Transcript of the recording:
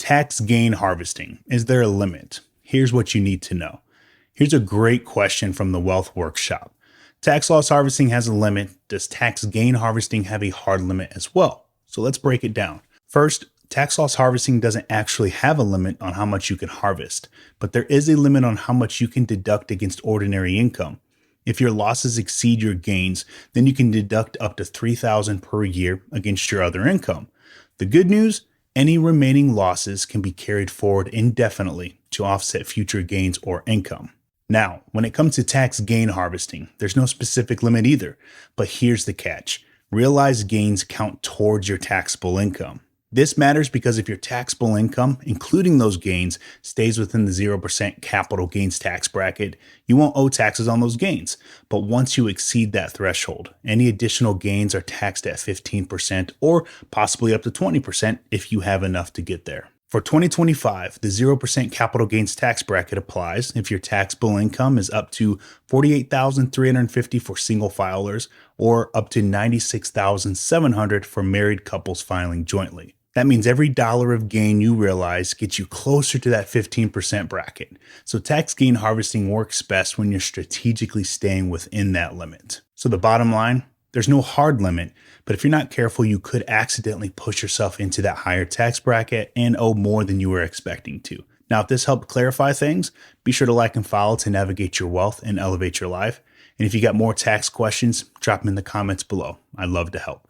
Tax gain harvesting. Is there a limit? Here's what you need to know. Here's a great question from the Wealth Workshop. Tax loss harvesting has a limit. Does tax gain harvesting have a hard limit as well? So let's break it down. First, tax loss harvesting doesn't actually have a limit on how much you can harvest, but there is a limit on how much you can deduct against ordinary income. If your losses exceed your gains, then you can deduct up to $3,000 per year against your other income. The good news, any remaining losses can be carried forward indefinitely to offset future gains or income. Now, when it comes to tax gain harvesting, there's no specific limit either, but here's the catch. Realized gains count towards your taxable income. This matters because if your taxable income, including those gains, stays within the 0% capital gains tax bracket, you won't owe taxes on those gains. But once you exceed that threshold, any additional gains are taxed at 15% or possibly up to 20% if you have enough to get there. For 2025, the 0% capital gains tax bracket applies if your taxable income is up to $48,350 for single filers or up to $96,700 for married couples filing jointly. That means every dollar of gain you realize gets you closer to that 15% bracket. So tax gain harvesting works best when you're strategically staying within that limit. So the bottom line, there's no hard limit, but if you're not careful, you could accidentally push yourself into that higher tax bracket and owe more than you were expecting to. Now, if this helped clarify things, be sure to like and follow to navigate your wealth and elevate your life. And if you got more tax questions, drop them in the comments below. I'd love to help.